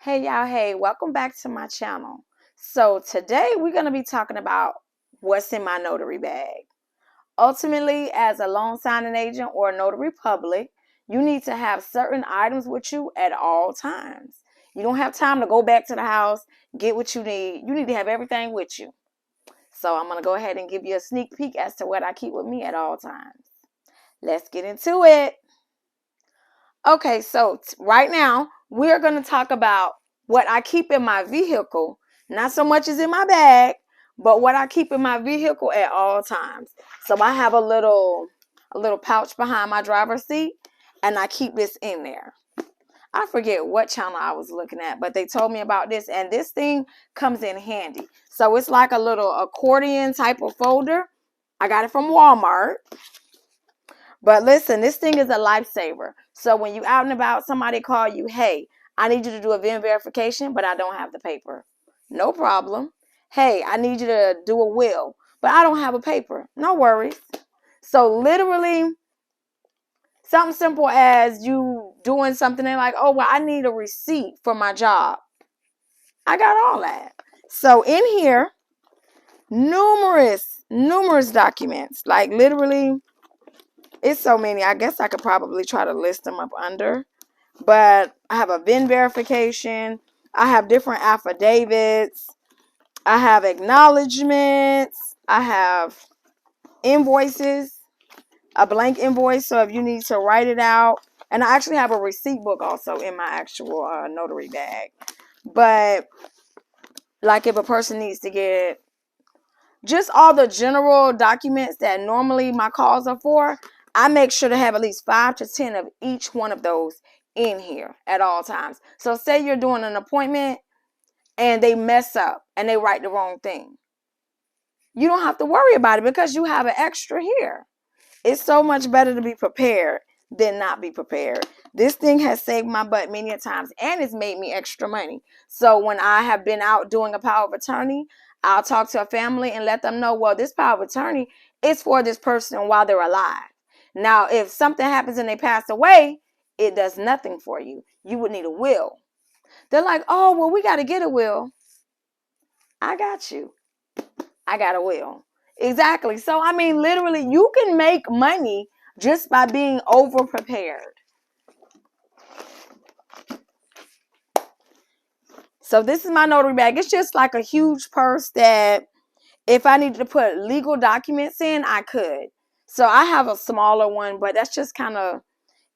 Hey y'all, hey, welcome back to my channel. So today we're going to be talking about what's in my notary bag. Ultimately, as a loan signing agent or a notary public, you need to have certain items with you at all times. You don't have time to go back to the house, get what you need. You need to have everything with you. So I'm going to go ahead and give you a sneak peek as to what I keep with me at all times. Let's get into it. Okay, so right now we're going to talk about what I keep in my vehicle, not so much as in my bag, but what I keep in my vehicle at all times. So I have a little pouch behind my driver's seat, and I keep this in there. I forget what channel I was looking at, but they told me about this, and this thing comes in handy. So it's like a little accordion type of folder. I got it from Walmart. But listen, this thing is a lifesaver. So when you out and about, somebody call you, hey, I need you to do a VIN verification, but I don't have the paper. No problem. Hey, I need you to do a will, but I don't have a paper. No worries. So literally, something simple as you doing something and like, oh, well, I need a receipt for my job. I got all that. So in here, numerous documents, like literally, it's so many. I guess I could probably try to list them up under. But I have a VIN verification. I have different affidavits. I have acknowledgments. I have invoices, a blank invoice. So if you need to write it out. And I actually have a receipt book also in my actual notary bag. But like if a person needs to get just all the general documents that normally my calls are for, I make sure to have at least 5 to 10 of each one of those in here at all times. So say you're doing an appointment and they mess up and they write the wrong thing. You don't have to worry about it because you have an extra here. It's so much better to be prepared than not be prepared. This thing has saved my butt many a times, and it's made me extra money. So when I have been out doing a power of attorney, I'll talk to a family and let them know, well, this power of attorney is for this person while they're alive. Now, if something happens and they pass away, it does nothing for you. You would need a will. They're like, oh, well, we got to get a will. I got you. I got a will. Exactly. So, I mean, literally, you can make money just by being over prepared. So this is my notary bag. It's just like a huge purse that if I needed to put legal documents in, I could. So I have a smaller one, but that's just kind of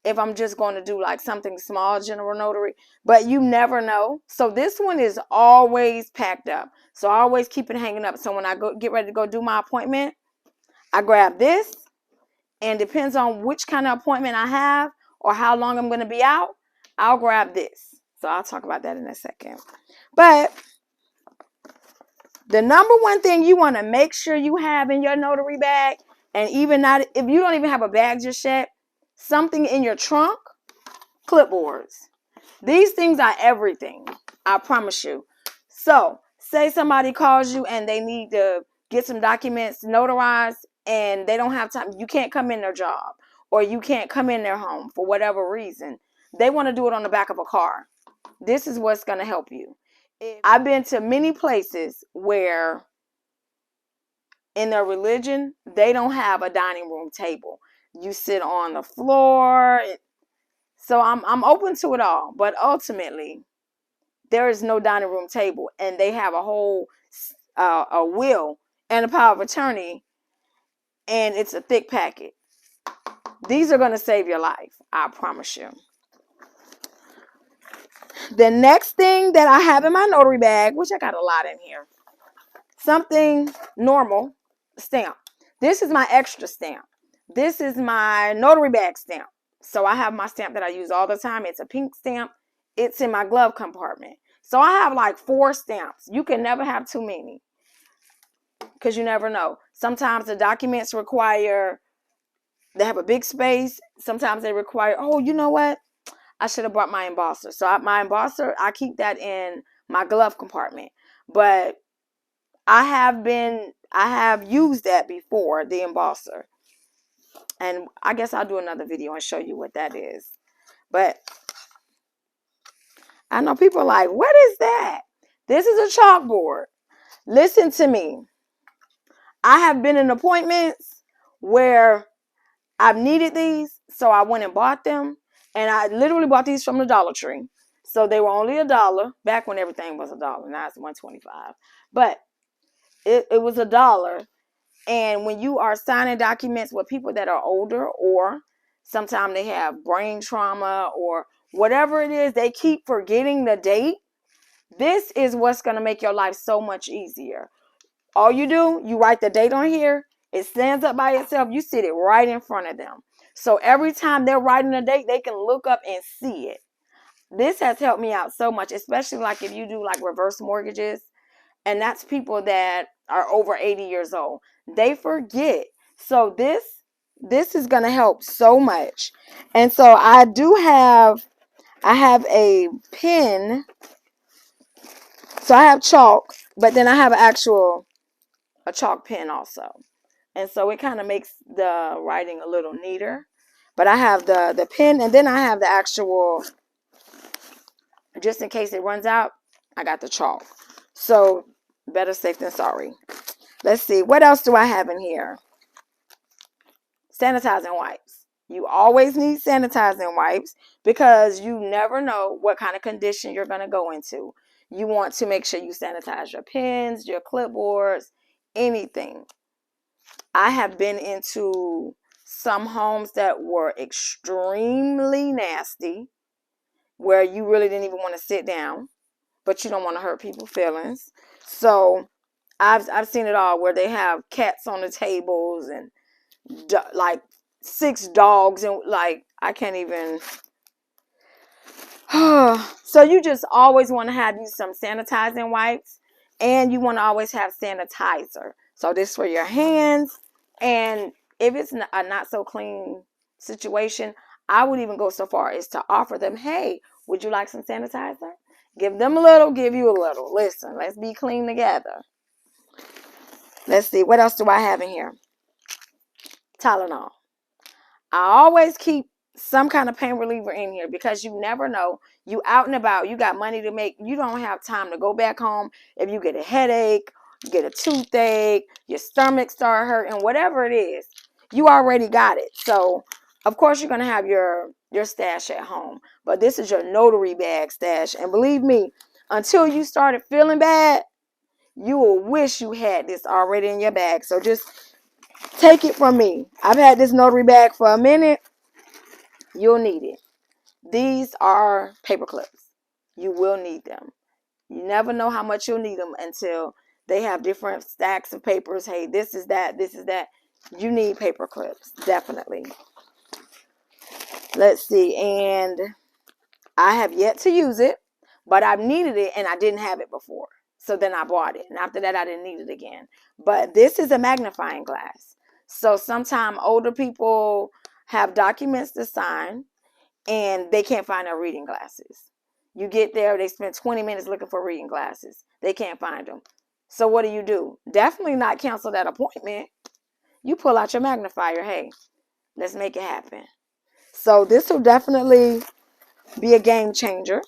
if I'm just going to do like something small, general notary. But you never know. So this one is always packed up. So I always keep it hanging up. So when I go get ready to go do my appointment, I grab this. And depends on which kind of appointment I have or how long I'm going to be out, I'll grab this. So I'll talk about that in a second. But the number one thing you want to make sure you have in your notary bag, and even not if you don't even have a bag just yet, something in your trunk, clipboards. These things are everything. I promise you. So say somebody calls you and they need to get some documents notarized and they don't have time. You can't come in their job or you can't come in their home for whatever reason. They want to do it on the back of a car. This is what's going to help you. I've been to many places where in their religion, they don't have a dining room table. You sit on the floor. So I'm open to it all. But ultimately, there is no dining room table. And they have a whole a will and a power of attorney. And it's a thick packet. These are going to save your life. I promise you. The next thing that I have in my notary bag, which I got a lot in here, something normal, stamp. This is my extra stamp. This is my notary bag stamp. So I have my stamp that I use all the time. It's a pink stamp. It's in my glove compartment. So I have like 4 stamps. You can never have too many because you never know. Sometimes the documents require, they have a big space. Sometimes they require, oh, you know what? I should have brought my embosser. So my embosser, I keep that in my glove compartment. But I have used that before, the embosser. And I guess I'll do another video and show you what that is. But I know people are like, what is that? This is a chalkboard. Listen to me. I have been in appointments where I've needed these, so I went and bought them. And I literally bought these from the Dollar Tree. So they were only $1 back when everything was $1. Now it's $1.25. But it was $1. And when you are signing documents with people that are older, or sometimes they have brain trauma or whatever it is, they keep forgetting the date. This is what's going to make your life so much easier. All you do, you write the date on here. It stands up by itself. You sit it right in front of them. So every time they're writing a date, they can look up and see it. This has helped me out so much, especially like if you do like reverse mortgages. And that's people that are over 80 years old. They forget. So this is going to help so much. And so I have a pen. So I have chalk, but then I have a chalk pen also. And so it kind of makes the writing a little neater. But I have the pen, and then I have the actual, just in case it runs out, I got the chalk. So better safe than sorry. Let's see. What else do I have in here? Sanitizing wipes. You always need sanitizing wipes because you never know what kind of condition you're going to go into. You want to make sure you sanitize your pens, your clipboards, anything. I have been into some homes that were extremely nasty, where you really didn't even want to sit down, but you don't want to hurt people's feelings. So I've seen it all, where they have cats on the tables and like 6 dogs, and like I can't even. So you just always want to have you some sanitizing wipes, and you want to always have sanitizer. So this for your hands, and if it's a not so clean situation, I would even go so far as to offer them, hey, would you like some sanitizer? Give them a little, give you a little. Listen, let's be clean together. Let's see, what else do I have in here? Tylenol. I always keep some kind of pain reliever in here because you never know. You out and about, you got money to make. You don't have time to go back home. If you get a headache, you get a toothache, your stomach start hurting, whatever it is, you already got it. So, of course, you're going to have your stash at home. But this is your Notary Bag stash. And believe me, until you started feeling bad, you will wish you had this already in your bag. So just take it from me. I've had this Notary Bag for a minute. You'll need it. These are paper clips. You will need them. You never know how much you'll need them until they have different stacks of papers. Hey, this is that, this is that. You need paper clips, definitely. Let's see, and I have yet to use it, but I've needed it and I didn't have it before. So then I bought it, and after that I didn't need it again. But this is a magnifying glass. So sometimes older people have documents to sign and they can't find their reading glasses. You get there, they spend 20 minutes looking for reading glasses. They can't find them. So what do? Definitely not cancel that appointment. You pull out your magnifier. Hey, let's make it happen. So this will definitely be a game changer.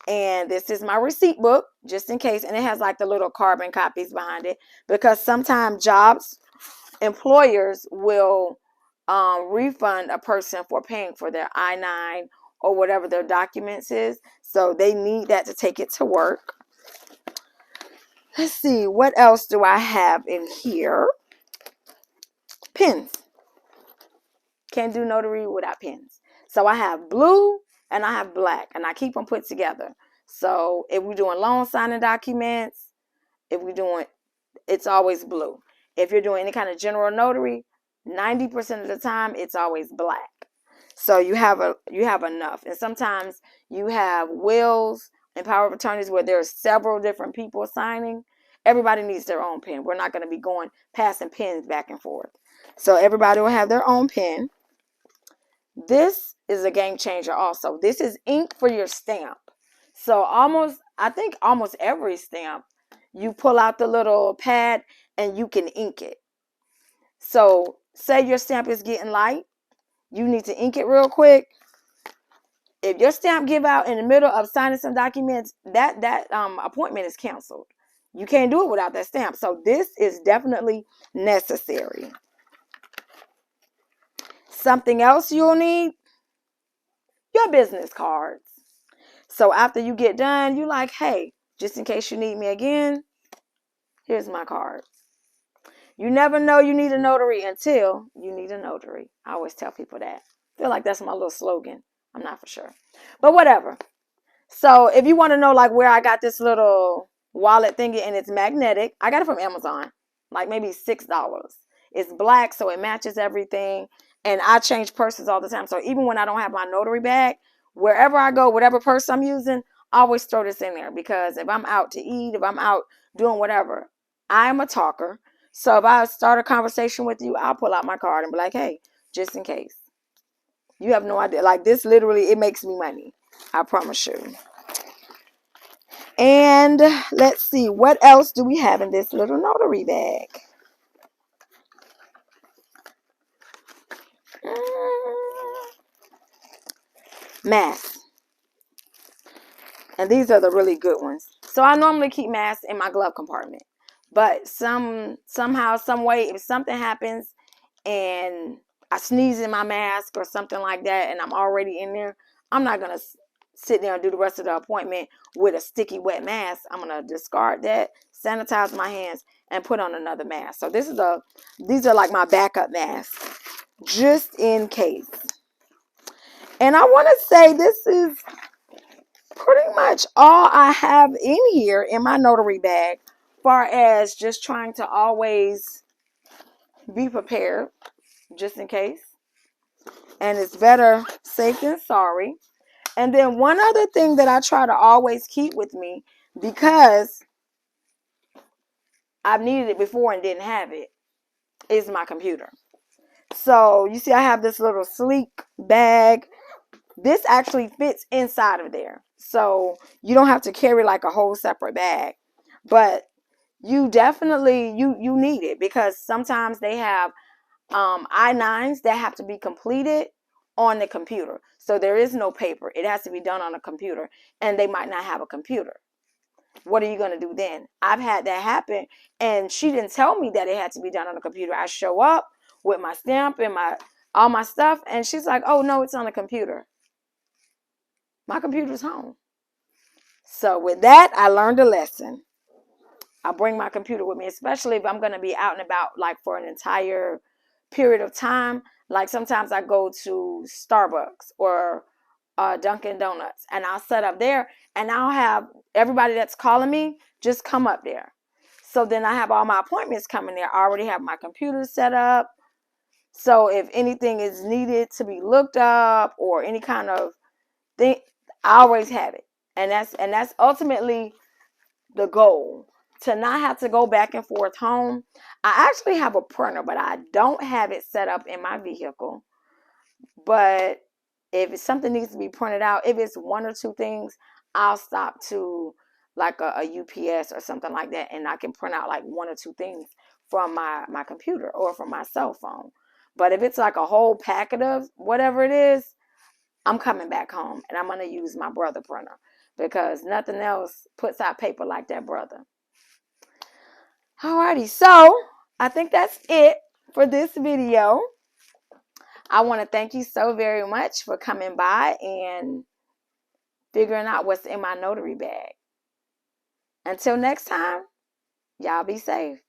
And this is my receipt book, just in case. And it has like the little carbon copies behind it, because sometimes employers will refund a person for paying for their I-9 or whatever their documents is. So they need that to take it to work. Let's see, what else do I have in here? Pens. Can't do notary without pens. So I have blue and I have black, and I keep them put together. So if we're doing loan signing documents, it's always blue. If you're doing any kind of general notary, 90% of the time it's always black. So you have enough. And sometimes you have wills and power of attorneys where there's several different people signing. Everybody needs their own pen. We're not going to be passing pens back and forth. So everybody will have their own pen. This is a game changer also. This is ink for your stamp. So I think almost every stamp, you pull out the little pad and you can ink it. So say your stamp is getting light, you need to ink it real quick. if your stamp give out in the middle of signing some documents, that appointment is canceled. You can't do it without that stamp. So this is definitely necessary. Something else you'll need, your business cards. So after you get done, you like, hey, just in case you need me again, here's my card. You never know you need a notary until you need a notary. I always tell people that. I feel like that's my little slogan. I'm not for sure. But whatever. So if you want to know like where I got this little wallet thingy, and it's magnetic, I got it from Amazon, like maybe $6. It's black, so it matches everything. And I change purses all the time. So even when I don't have my notary bag, wherever I go, whatever purse I'm using, I always throw this in there, because if I'm out to eat, if I'm out doing whatever, I'm a talker. So if I start a conversation with you, I'll pull out my card and be like, hey, just in case. You have no idea. Like this, literally, it makes me money. I promise you. And let's see, what else do we have in this little notary bag? Masks. And these are the really good ones. So I normally keep masks in my glove compartment. But somehow, some way, if something happens and I sneeze in my mask or something like that, and I'm already in there, I'm not going to sit there and do the rest of the appointment with a sticky wet mask. I'm going to discard that, sanitize my hands, and put on another mask. So these are like my backup masks, just in case. And I want to say this is pretty much all I have in here in my notary bag, far as just trying to always be prepared, just in case. And it's better safe than sorry. And then one other thing that I try to always keep with me, because I've needed it before and didn't have it, is my computer. So you see I have this little sleek bag. This actually fits inside of there. So you don't have to carry like a whole separate bag. But you definitely, you need it, because sometimes they have I-9s that have to be completed on the computer. So there is no paper. It has to be done on a computer, and they might not have a computer. What are you going to do then? I've had that happen, and she didn't tell me that it had to be done on a computer. I show up with my stamp and all my stuff, and she's like, oh, no, it's on a computer. My computer's home. So with that, I learned a lesson. I bring my computer with me, especially if I'm going to be out and about like for an entire period of time. Like sometimes I go to Starbucks or Dunkin' Donuts, and I'll set up there, and I'll have everybody that's calling me just come up there. So then I have all my appointments coming there. I already have my computer set up. So if anything is needed to be looked up or any kind of thing, I always have it. And that's ultimately the goal, to not have to go back and forth home. I actually have a printer, but I don't have it set up in my vehicle. But if something needs to be printed out, if it's one or two things, I'll stop to like a UPS or something like that, and I can print out like one or two things from my computer or from my cell phone. But if it's like a whole packet of whatever it is, I'm coming back home, and I'm going to use my brother printer, because nothing else puts out paper like that brother. Alrighty, so I think that's it for this video. I want to thank you so very much for coming by and figuring out what's in my notary bag. Until next time, y'all be safe.